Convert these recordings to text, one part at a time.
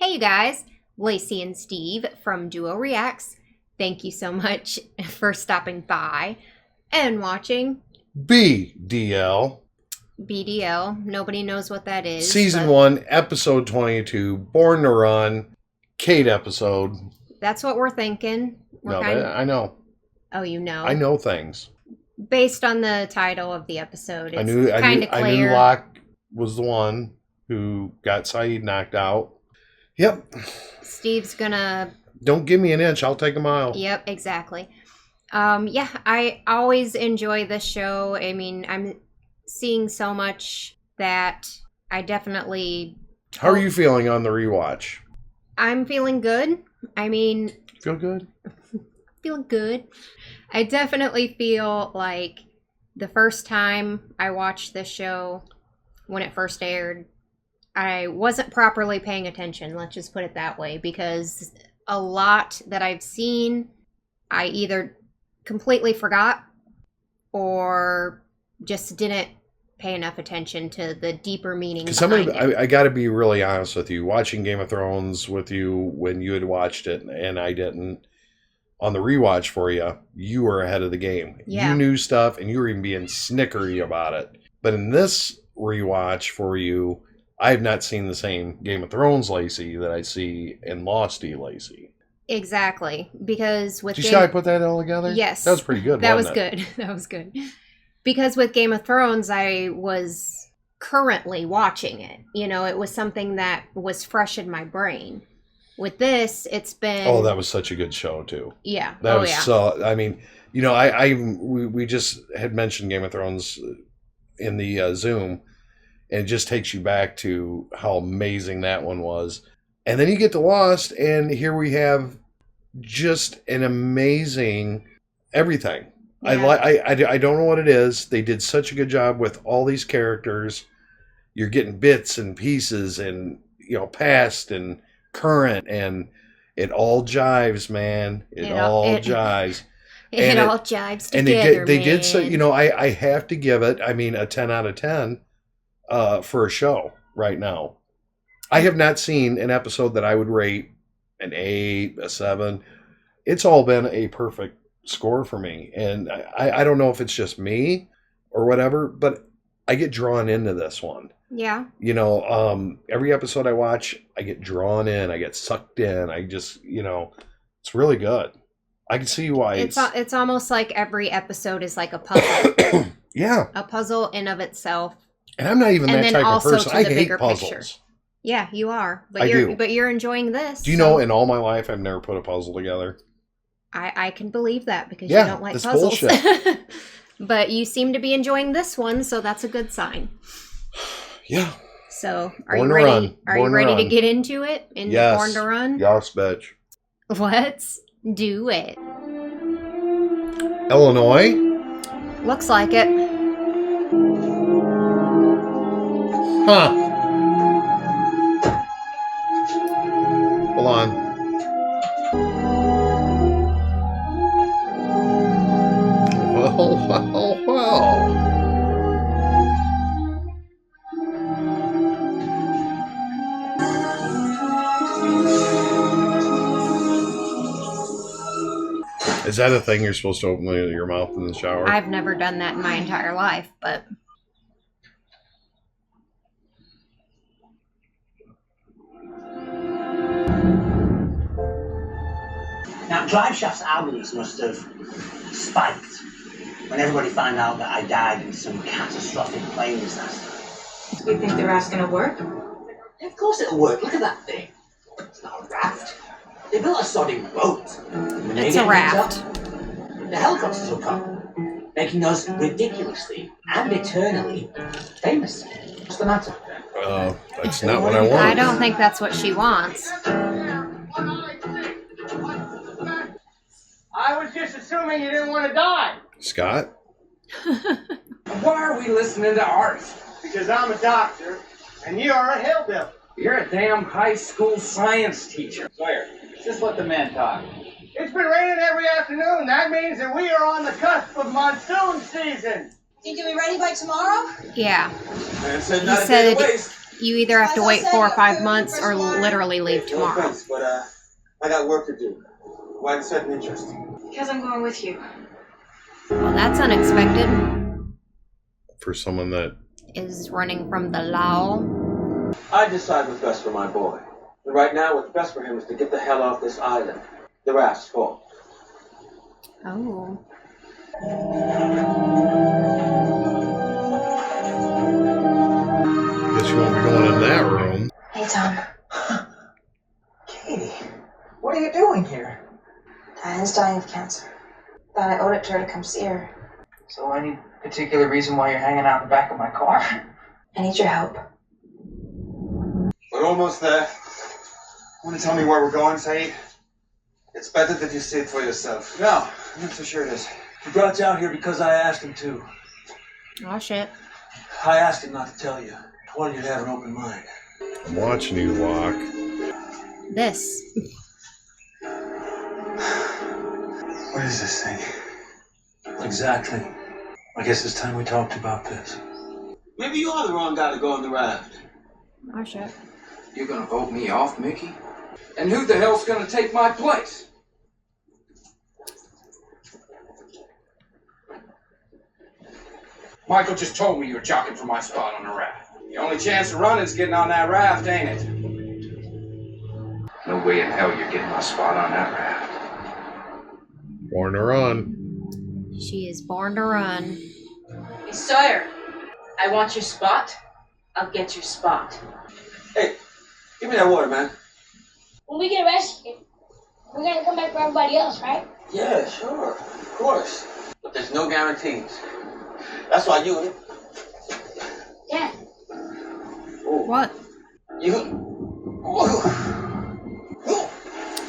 Hey you guys, Lacey and Steve from Duo Reacts. Thank you so much for stopping by and watching BDL. BDL. Nobody knows what that is. Season 1, episode 22, Born to Run, Kate episode. That's what we're thinking. I know. Oh, you know? I know things. Based on the title of the episode, it's I knew clear. Locke was the one who got Saeed knocked out. Yep. Steve's gonna... Don't give me an inch, I'll take a mile. Yep, exactly. Yeah, I always enjoy this show. I mean, I'm seeing so much that I definitely... How are you feeling on the rewatch? I'm feeling good. I mean... Feel good? Feeling good. I definitely feel like the first time I watched this show, when it first aired, I wasn't properly paying attention, let's just put it that way, because a lot that I've seen, I either completely forgot or just didn't pay enough attention to the deeper meaning behind it. I got to be really honest with you. Watching Game of Thrones with you when you had watched it and I didn't, on the rewatch for you, you were ahead of the game. Yeah. You knew stuff and you were even being snickery about it. But in this rewatch for you, I have not seen the same Game of Thrones Lacey that I see in Losty Lacey. Exactly. Because with Did you see how I put that all together? Yes. That was pretty good, That was wasn't it? good. That was good. Because with Game of Thrones, I was currently watching it. You know, it was something that was fresh in my brain. With this, it's been... Oh, that was such a good show, too. Yeah. That was so... I mean, you know, we just had mentioned Game of Thrones in the Zoom, and it just takes you back to how amazing that one was. And then you get to Lost, and here we have just an amazing everything. Yeah. I don't know what it is. They did such a good job with all these characters. You're getting bits and pieces and, you know, past and current, and it all jives, man. It all jives. It all jives together, and they did so, you know, I have to give it, I mean, a 10 out of 10 for a show right now. I have not seen an episode that I would rate an 8, a 7. It's all been a perfect score for me. And I don't know if it's just me or whatever, but I get drawn into this one. Yeah. You know, every episode I watch, I get drawn in, I get sucked in. I just, you know, it's really good. I can see why it's almost like every episode is like a puzzle. Yeah. A puzzle in of itself. And I'm not even that type of person. I hate puzzles. Picture. Yeah, you are. But you're enjoying this. Do you know in all my life I've never put a puzzle together? I can believe that because you don't like puzzles. Bullshit. But you seem to be enjoying this one, so that's a good sign. Yeah. So are you ready? Are you ready to get into it? Yes. Born to Run? Yes, bitch. Let's do it. Illinois? Looks like it. Huh. Hold on. Well. Is that a thing you're supposed to open your mouth in the shower? I've never done that in my entire life, but... Now, Driveshaft's albums must have spiked when everybody found out that I died in some catastrophic plane disaster. You think the raft's gonna work? Of course it'll work. Look at that thing. It's not a raft. They built a sodding boat. It's a raft. The helicopters will come, making us ridiculously and eternally famous. What's the matter? That's not what I want. I don't think that's what she wants. I was just assuming you didn't want to die. Scott? Why are we listening to art? Because I'm a doctor, and you're a hillbilly. You're a damn high school science teacher. Sawyer, just let the man talk. It's been raining every afternoon. That means that we are on the cusp of monsoon season. Think you'll be ready by tomorrow? Yeah. Man said He not a said day to waste. You either have to wait 4 or 5 months or literally leave No tomorrow. offense, but I got work to do. Why the sudden interest? Because I'm going with you. Well, that's unexpected. For someone that Is running from the law. I decide what's best for my boy. And right now, what's best for him is to get the hell off this island. The Raft's full. Oh. guess you won't be going in that room. Hey, Tom. Katie, what are you doing here? Diane's dying of cancer. Thought I owed it to her to come see her. So any particular reason why you're hanging out in the back of my car? I need your help. We're almost there. Want to tell me where we're going, Saeed? It's better that you see it for yourself. No, I'm not so sure it is. He brought you out here because I asked him to. Oh, shit. I asked him not to tell you. I wanted you to have an open mind. I'm watching you, Locke. This. What is this thing? Exactly. I guess it's time we talked about this. Maybe you are the wrong guy to go on the Raft. Oh, shit. You're gonna vote me off, Mickey? And who the hell's gonna take my place? Michael just told me you were jockeying for my spot on the raft. The only chance of running's getting on that raft, ain't it? No way in hell you're getting my spot on that raft. Born to run. She is born to run. Hey, Sawyer, I want your spot. I'll get your spot. Hey, give me that water, man. When we get arrested, we're gonna come back for everybody else, right? Yeah, sure. Of course. But there's no guarantees. That's why you... Dad, What? You...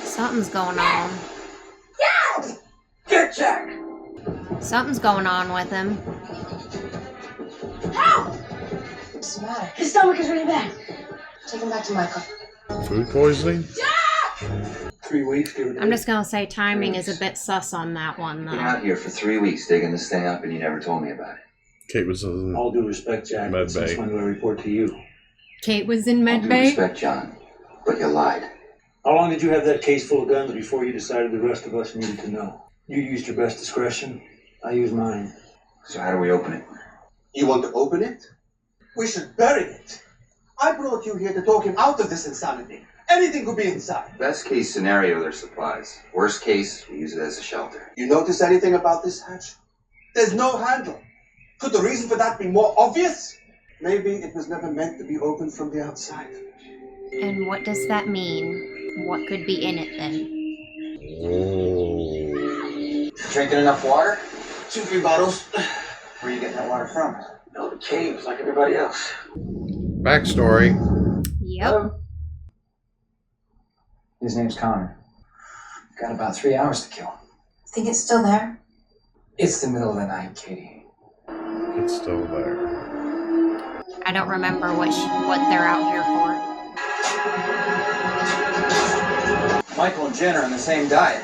Something's going on. Get Jack! Something's going on with him. What's the matter? his stomach is really bad. Take him back to Michael. Food poisoning? 3 weeks, give it I'm just gonna say timing is a bit sus on that one, Been though. out here for 3 weeks digging this thing up, and you never told me about it. Kate was in All due respect, Jack. Med Since bay. when do I report to you? Kate was in All med due bay. respect, John, but you lied. How long did you have that case full of guns before you decided the rest of us needed to know? You used your best discretion. I used mine. So how do we open it? You want to open it? We should bury it. I brought you here to talk him out of this insanity. Anything could be inside. Best case scenario, there's supplies. Worst case, we use it as a shelter. You notice anything about this hatch? There's no handle. Could the reason for that be more obvious? Maybe it was never meant to be opened from the outside. And what does that mean? What could be in it then? Oh. Drinking enough water? 2-3 bottles. Where are you getting that water from? No, the caves, like everybody else. Backstory. Yep. His name's Connor. Got about 3 hours to kill. Think it's still there? It's the middle of the night, Katie. It's still there. I don't remember what they're out here for. Michael and Jen are on the same diet.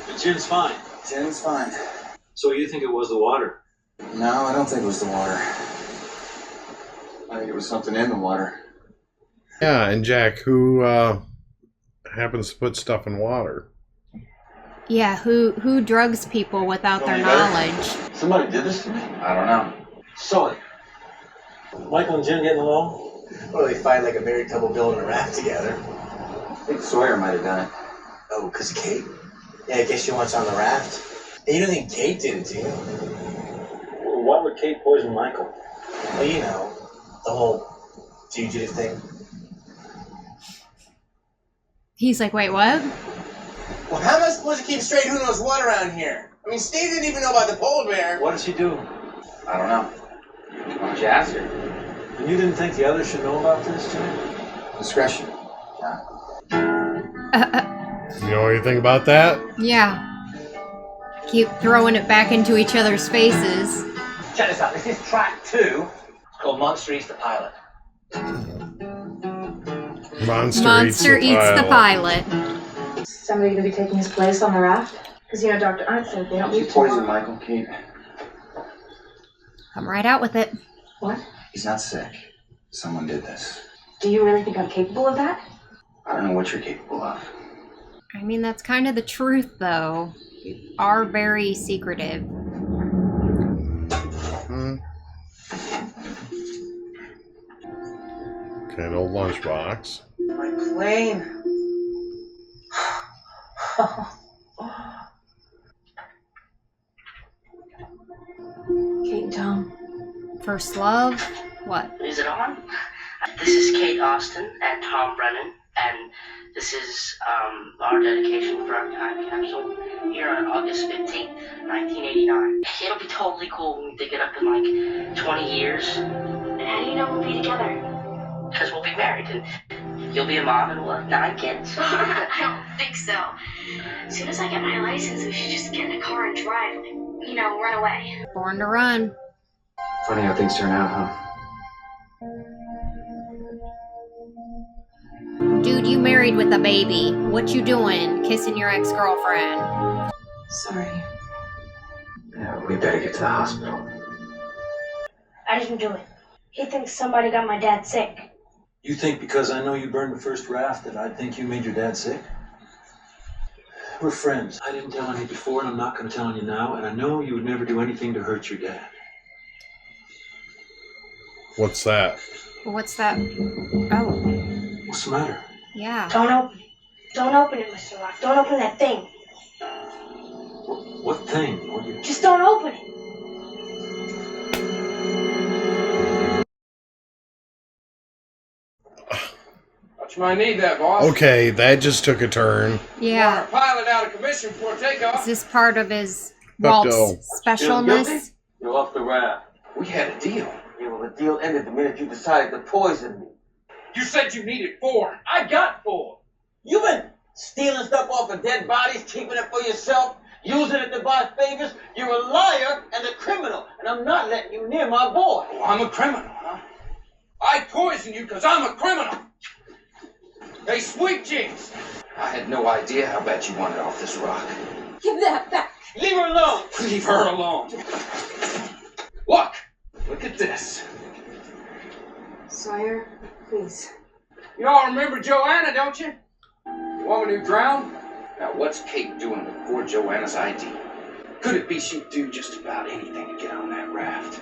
But Jim's fine. Jen's fine. So you think it was the water? No, I don't think it was the water. I think it was something in the water. Yeah, and Jack, who happens to put stuff in water? Yeah, who drugs people without their knowledge? Somebody did this to me? I don't know. Sully. Michael and Jen getting along? Well, they fight like a married couple building a raft together. I think Sawyer might have done it. Oh, because of Kate? Yeah, I guess she wants on the raft. And you don't think Kate did it, do you? Well, why would Kate poison Michael? Well, you know, the whole fugitive thing. He's like, wait, what? Well, how am I supposed to keep straight who knows what around here? I mean, Steve didn't even know about the polar bear. What did she do? I don't know. Why don't you ask her? And you didn't think the others should know about this, Jen? Discretion. You know anything about that? Yeah. Keep throwing it back into each other's faces. Check this out. This is track 2. It's called Monster Eats the Pilot. Monster Eats the pilot. Somebody gonna be taking his place on the raft? Because, you know, Dr. Arndt said they don't She leave poisoned tomorrow. Michael, Kate. Come right out with it. What? He's not sick. Someone did this. Do you really think I'm capable of that? I don't know what you're capable of. I mean, that's kind of the truth, though. You are very secretive. Okay, an old lunchbox. My plane. Kate and Tom. First love? What? Is it on? This is Kate Austin and Tom Brennan, and this is our dedication for our time capsule here on August 15th, 1989. It'll be totally cool when we dig it up in like 20 years. And how do you know we'll be together? Because we'll be married, and you'll be a mom, and we'll have 9 kids. I don't think so. As soon as I get my license, we should just get in a car and drive. You know, run away. Born to run. Funny how things turn out, huh? Dude, you married with a baby. What you doing? Kissing your ex-girlfriend. Sorry. Yeah, we better get to the hospital. I didn't do it. He thinks somebody got my dad sick. You think because I know you burned the first raft that I think you made your dad sick? We're friends. I didn't tell on you before, and I'm not going to tell on you now, and I know you would never do anything to hurt your dad. What's that? What's that? Oh. What's the matter? Yeah. Don't open it. Don't open it, Mr. Locke. Don't open that thing. What thing? What you... Just don't open it. Much might need that, boss. Okay, that just took a turn. Yeah. Our pilot out of commission before takeoff. Is this part of his Bucko. Walt's specialness? You're off the raft. We had a deal. Yeah, well, the deal ended the minute you decided to poison me. You said you needed 4. I got 4. You been stealing stuff off of dead bodies, keeping it for yourself, using it to buy favors. You're a liar and a criminal, and I'm not letting you near my boy. Oh, I'm a criminal, huh? I poisoned you because I'm a criminal. Hey, sweet jinx. I had no idea how bad you wanted off this rock. Give that back. Leave her alone. Leave her alone. Look at this. Sawyer, please. You all remember Joanna, don't you? The woman who drowned? Now, what's Kate doing before Joanna's ID? Could it be she'd do just about anything to get on that raft?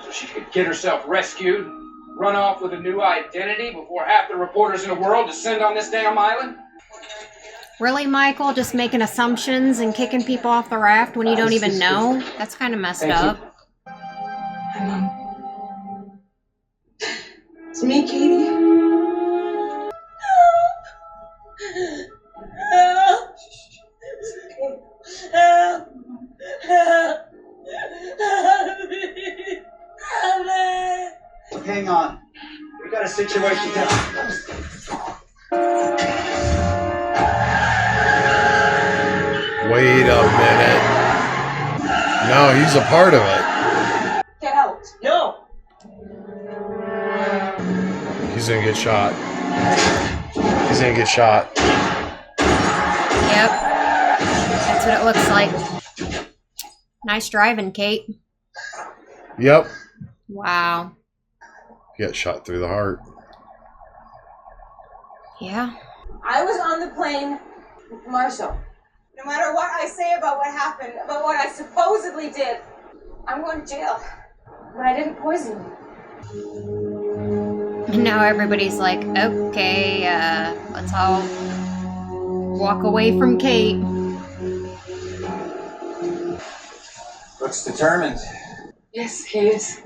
So she could get herself rescued, run off with a new identity before half the reporters in the world descend on this damn island? Really, Michael? Just making assumptions and kicking people off the raft when you don't even know? That's kind of messed up. Hi, Mom. It's me, Katie. Help! Help! Help! Help me! Help me! Hang on. We got a situation down. Wait a minute. No, he's a part of it. Get out. No. He's gonna get shot. He's gonna get shot. Yep. That's what it looks like. Nice driving, Kate. Yep. Wow. Get shot through the heart. Yeah. I was on the plane with Marshall. No matter what I say about what happened, about what I supposedly did, I'm going to jail. But I didn't poison you. And now everybody's like, okay, let's all walk away from Kate. Looks determined. Yes, he is.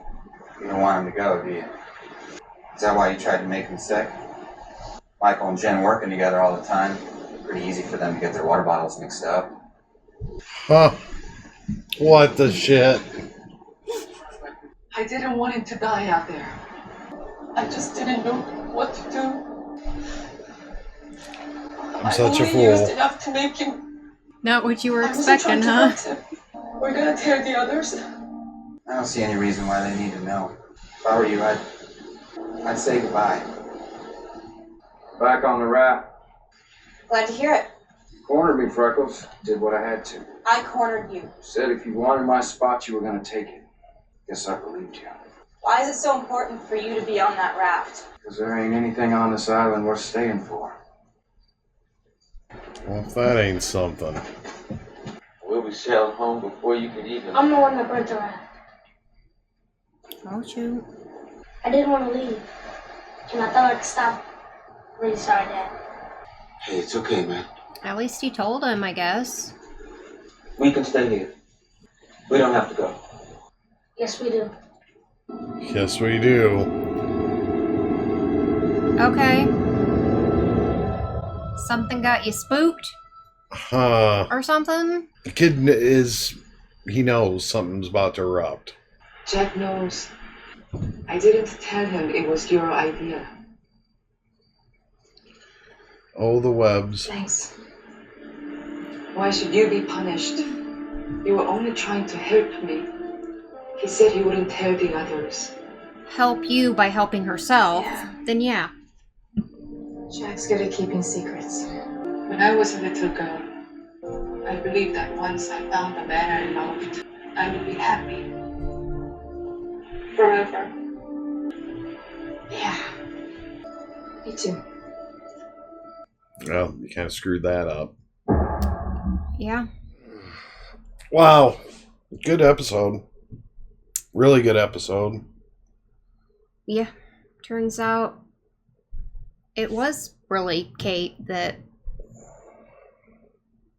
You don't want him to go, do you? Is that why you tried to make him sick? Michael and Jen working together all the time. Pretty easy for them to get their water bottles mixed up. Huh. What the shit? I didn't want him to die out there. I just didn't know what to do. I'm such a I only used fool. enough to make him. Not what you were I wasn't expecting, trying huh? to hurt him. We're gonna tear the others. I don't see any reason why they need to know. If I were you, I'd say goodbye. Back on the raft. Glad to hear it. Cornered me, Freckles. Did what I had to. I cornered you. Said if you wanted my spot, you were going to take it. Guess I believed you. Why is it so important for you to be on that raft? Because there ain't anything on this island worth staying for. Well, if that ain't something. We'll be sailing home before you can even... I'm the one that burnt the raft. Oh, shoot. I didn't want to leave. And I thought I could stop. Really sorry, Dad. Hey, it's okay, man. At least he told him, I guess. We can stay here. We don't have to go. Yes, we do. Yes, we do. Okay. Something got you spooked? Huh. Or something? The kid he knows something's about to erupt. Jack knows. I didn't tell him it was your idea. Oh, the webs. Thanks. Why should you be punished? You were only trying to help me. He said he wouldn't tell the others. Help you by helping herself? Yeah. Then yeah. Jack's good at keeping secrets. When I was a little girl, I believed that once I found the man I loved, I would be happy. Forever. Yeah. Me too. Well, you kind of screwed that up. Yeah. Wow. Good episode. Really good episode. Yeah. Turns out it was really Kate that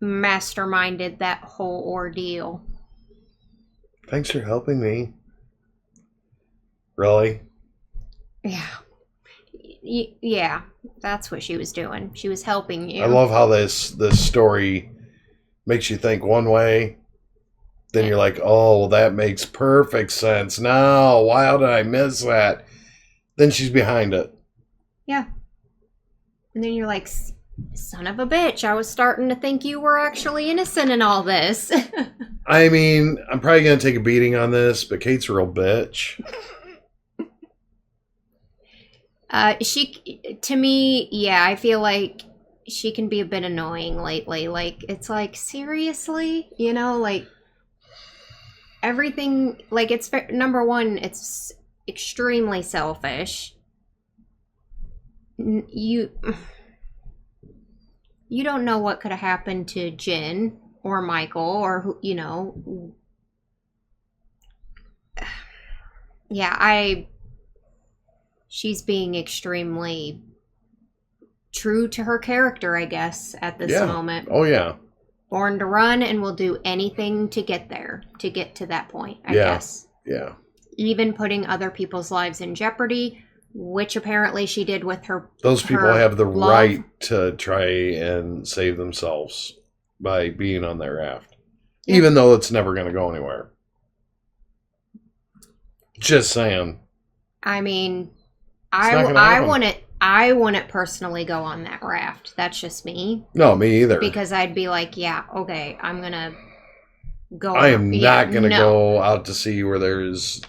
masterminded that whole ordeal. Thanks for helping me. Really? Yeah. Yeah, that's what she was doing. She was helping you. I love how this story makes you think one way. Then you're like, oh, well, that makes perfect sense. No, why did I miss that? Then she's behind it. Yeah. And then you're like, son of a bitch, I was starting to think you were actually innocent in all this. I mean, I'm probably going to take a beating on this, but Kate's a real bitch. To me, yeah, I feel like she can be a bit annoying lately. Like, it's like, seriously? You know, like, everything, like, it's, number one, it's extremely selfish. You don't know what could have happened to Jen or Michael or who, you know. Yeah, she's being extremely true to her character, I guess, at this moment. Oh, yeah. Born to run and will do anything to get there, to get to that point, I guess. Yeah. Even putting other people's lives in jeopardy, which apparently she did with her. Those people her have the love. right to try and save themselves by being on that raft. Yeah. Even though it's never going to go anywhere. Just saying. I mean, I wouldn't personally go on that raft. That's just me. No, me either. Because I'd be like, yeah, okay, I'm gonna go. I am not gonna go out to sea where there's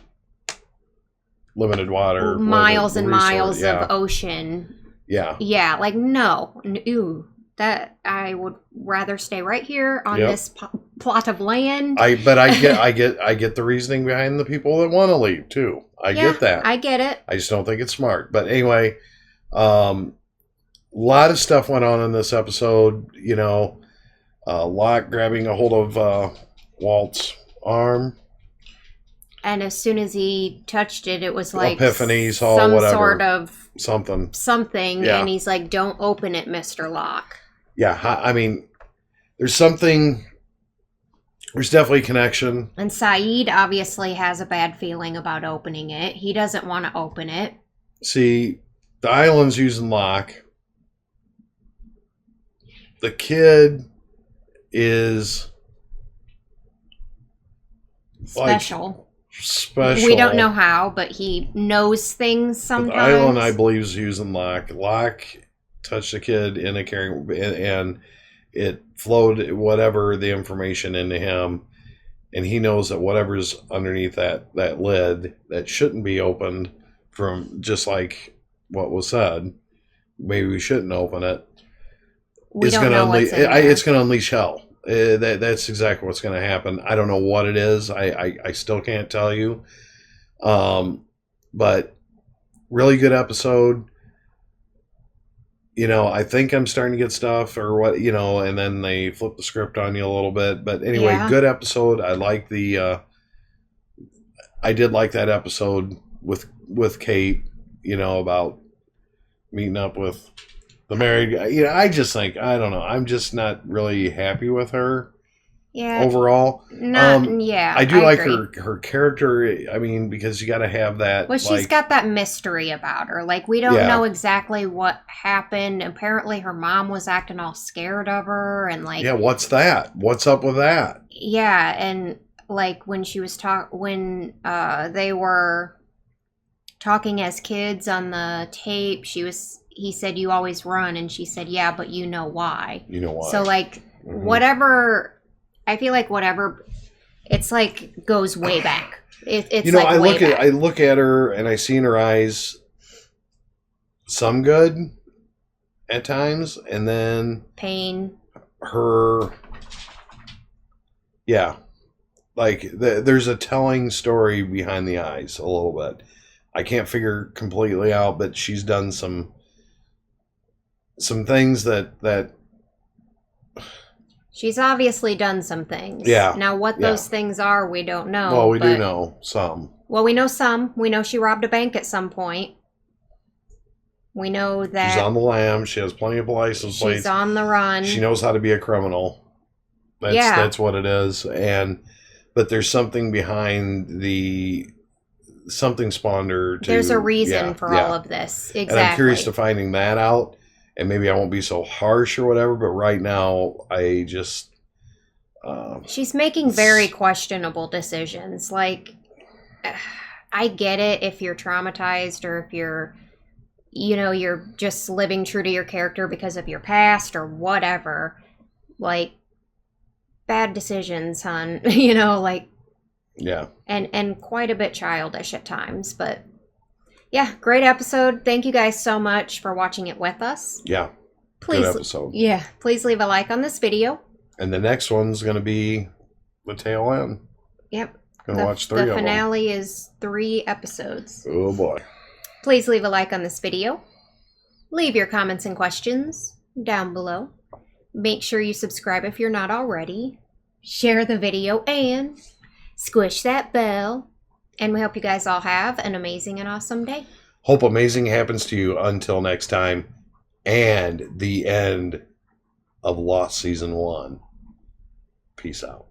limited water, miles and miles of ocean. Yeah. Yeah, like no, ew. That I would rather stay right here on this plot of land. I get the reasoning behind the people that want to leave too. I get that. I get it. I just don't think it's smart. But anyway, a lot of stuff went on in this episode. You know, Locke grabbing a hold of Walt's arm. And as soon as he touched it, it was like Epiphany, some whatever, sort of something. Yeah. And he's like, "Don't open it, Mr. Locke." Yeah, I mean, there's something. There's definitely a connection. And Saeed obviously has a bad feeling about opening it. He doesn't want to open it. See, the island's using Locke. The kid is special. Special. We don't know how, but he knows things sometimes. The island, I believe, is using Locke. Locke touched the kid in a carrying, and it flowed whatever the information into him, and he knows that whatever's underneath that lid that shouldn't be opened, from just like what was said, maybe we shouldn't open it. It's going to unleash hell. That's exactly what's going to happen. I don't know what it is. I still can't tell you. But really good episode. You know, I think I'm starting to get stuff or what, you know, and then they flip the script on you a little bit. But anyway, Yeah. good episode. I like I did like that episode with Kate, you know, about meeting up with the married guy. You know, I just think, I don't know, I'm just not really happy with her. Yeah. Overall. Yeah. I do like agree. her character. I mean, because you got to have that. Well, she's like, got that mystery about her. Like, we don't know exactly what happened. Apparently, her mom was acting all scared of her, and like, yeah, what's that? What's up with that? yeah, and like when she was they were talking as kids on the tape, he said, "You always run," and she said, "Yeah, but you know why." You know why? So like, whatever. I feel like whatever, it's like goes way back. It's, you know, like I look at her and I see in her eyes some good at times, and then pain. Her, yeah, like there's a telling story behind the eyes a little bit. I can't figure completely out, but she's done some things that. She's obviously done some things. Yeah. Now, what those things are, we don't know. Well, we do know some. Well, we know some. We know she robbed a bank at some point. We know that she's on the lam. She has plenty of license plates. She's on the run. She knows how to be a criminal. That's what it is. But there's something behind something spawned her to. There's a reason for all of this. Exactly. And I'm curious to finding that out. And maybe I won't be so harsh or whatever, but right now I just... she's making very questionable decisions. Like, I get it if you're traumatized or if you're, you know, you're just living true to your character because of your past or whatever. Like, bad decisions, hon. You know, like... Yeah. And quite a bit childish at times, but... Yeah, great episode. Thank you guys so much for watching it with us. Yeah, please, good episode. Yeah, please leave a like on this video. And the next one's going to be the tail end. Yep. Going to watch 3 of them. The finale is 3 episodes. Oh, boy. Please leave a like on this video. Leave your comments and questions down below. Make sure you subscribe if you're not already. Share the video and squish that bell. And we hope you guys all have an amazing and awesome day. Hope amazing happens to you until next time. And the end of Lost Season 1. Peace out.